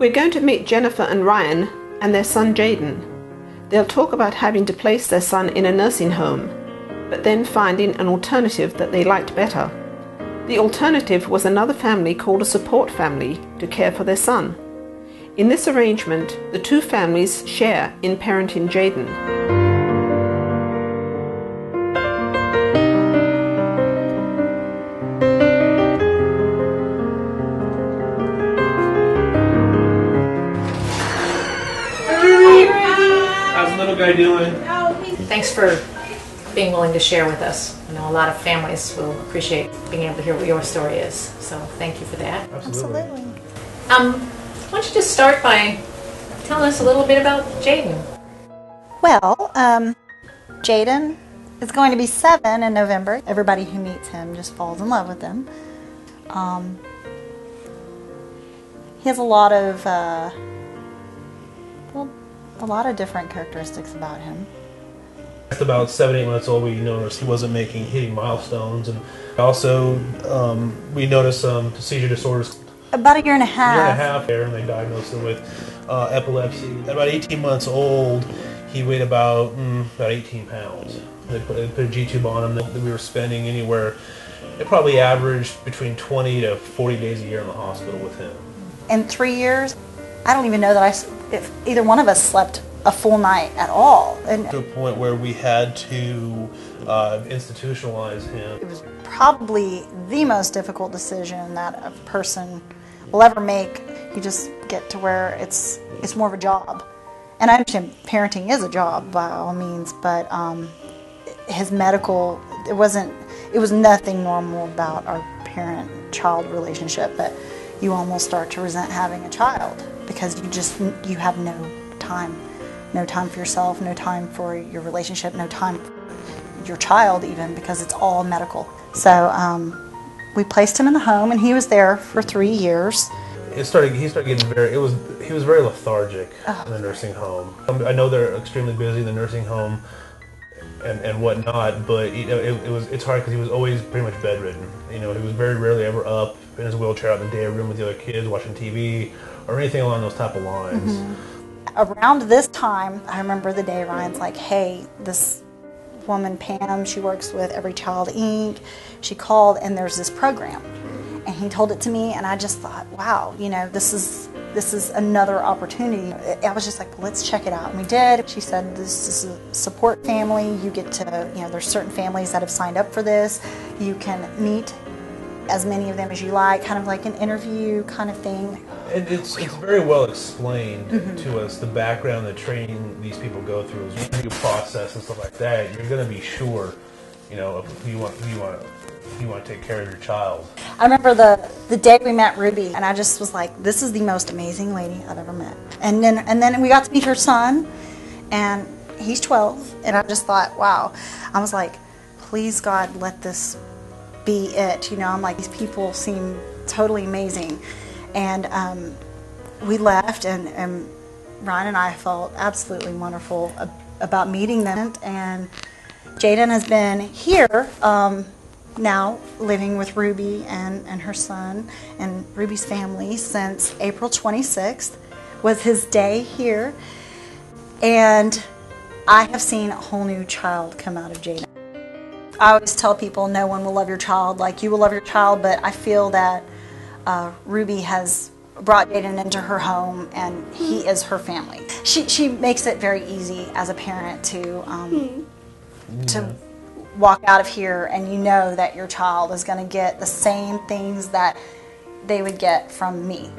We're going to meet Jennifer and Ryan and their son Jadon. They'll talk about having to place their son in a nursing home, but then finding an alternative that they liked better. The alternative was another family called a support family to care for their son. In this arrangement, the two families share in parenting Jadon. How's the little guy doing? Thanks for being willing to share with us. I know a lot of families will appreciate being able to hear what your story is. So thank you for that. Absolutely. Why don't you just start by telling us a little bit about Jadon? Well, Jadon is going to be 7 in November. Everybody who meets him just falls in love with him. He has a lot of different characteristics about him. At about 7, 8 months old, we noticed he wasn't hitting milestones, and also we noticed some seizure disorders. About a year and a half. There, and they diagnosed him with epilepsy. At about 18 months old, he weighed about 18 pounds. They put a G-tube on him. We were spending anywhere, it probably averaged between 20 to 40 days a year in the hospital with him. In 3 years, I don't even know that if either one of us slept a full night at all. And to a point where we had to institutionalize him. It was probably the most difficult decision that a person will ever make. You just get to where it's more of a job. And I understand parenting is a job by all means, but his medical, it was nothing normal about our parent-child relationship, but you almost start to resent having a child because you have no time. No time for yourself, no time for your relationship, no time for your child even, because it's all medical. So we placed him in the home, and he was there for 3 years. He started getting he was very lethargic in the nursing home. I know they're extremely busy in the nursing home and whatnot, but it's hard because he was always pretty much bedridden. He was very rarely ever up in his wheelchair out in the day room with the other kids watching TV or anything along those type of lines. Mm-hmm. Around this time, I remember the day Ryan's like, hey, this woman, Pam, she works with Every Child Inc. She called, and there's this program. And he told it to me, and I just thought, wow, this is another opportunity. I was just like, well, let's check it out. And we did. She said, this is a support family. You get to, there's certain families that have signed up for this. You can meet as many of them as you like, kind of like an interview kind of thing. And it's very well explained to us, the background, the training these people go through, the interview process and stuff like that. You're going to be sure, if you want to take care of your child. I remember the day we met Ruby, and I just was like, this is the most amazing lady I've ever met. And then we got to meet her son, and he's 12, and I just thought, wow. I was like, please God, let this be it. I'm like, these people seem totally amazing. And we left, and Ryan and I felt absolutely wonderful about meeting them. And Jadon has been here now living with Ruby and her son and Ruby's family since April 26th was his day here. And I have seen a whole new child come out of Jadon. I always tell people no one will love your child like you will love your child, but I feel that Ruby has brought Jadon into her home, and he is her family. She makes it very easy as a parent to walk out of here and you know that your child is going to get the same things that they would get from me.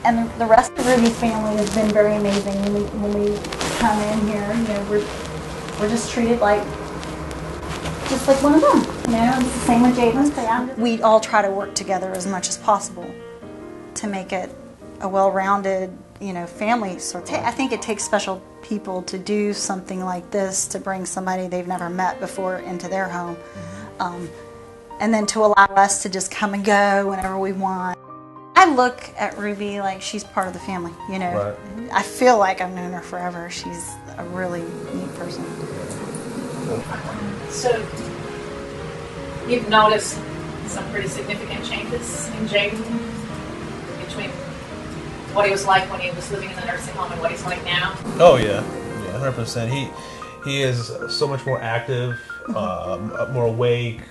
And the rest of Ruby's family has been very amazing. When we come in here, we're just treated just like one of them. It's the same with Jadon. We all try to work together as much as possible to make it a well-rounded, family. So I think it takes special people to do something like this, to bring somebody they've never met before into their home. And then to allow us to just come and go whenever we want. I look at Ruby like she's part of the family, Right. I feel like I've known her forever. She's a really neat person. So you've noticed some pretty significant changes in Jadon between what he was like when he was living in the nursing home and what he's like now? Oh yeah, 100%. He is so much more active, more awake.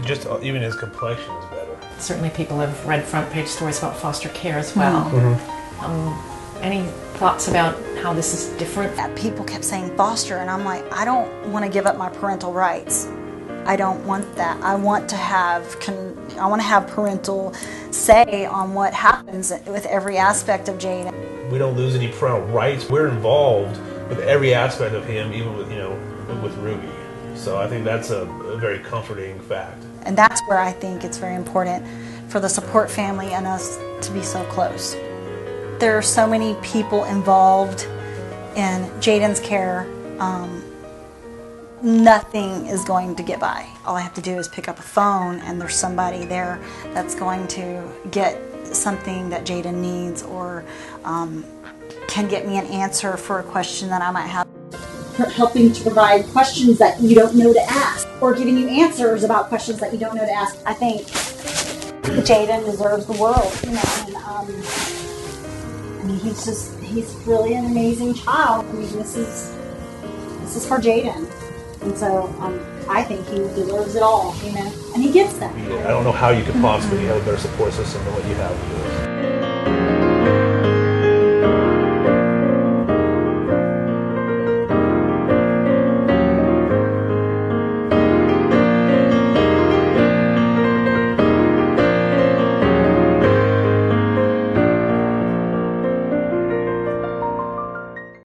Just even his complexion is better. Certainly people have read front page stories about foster care as well. Any thoughts about how this is different? People kept saying foster, and I'm like, I don't want to give up my parental rights. I don't want that. I want to have parental say on what happens with every aspect of Jadon. We don't lose any parental rights. We're involved with every aspect of him, even with with Ruby. So I think that's a very comforting fact. And that's where I think it's very important for the support family and us to be so close. There are so many people involved in Jadon's care. Nothing is going to get by. All I have to do is pick up a phone and there's somebody there that's going to get something that Jadon needs, or can get me an answer for a question that I might have. Helping to provide questions that you don't know to ask, or giving you answers about questions that you don't know to ask. I think Jadon deserves the world, and I mean, he's really an amazing child. I mean, this is for Jadon. And so I think he deserves it all, and he gets that. I don't know how you could possibly have a better support system than what you have.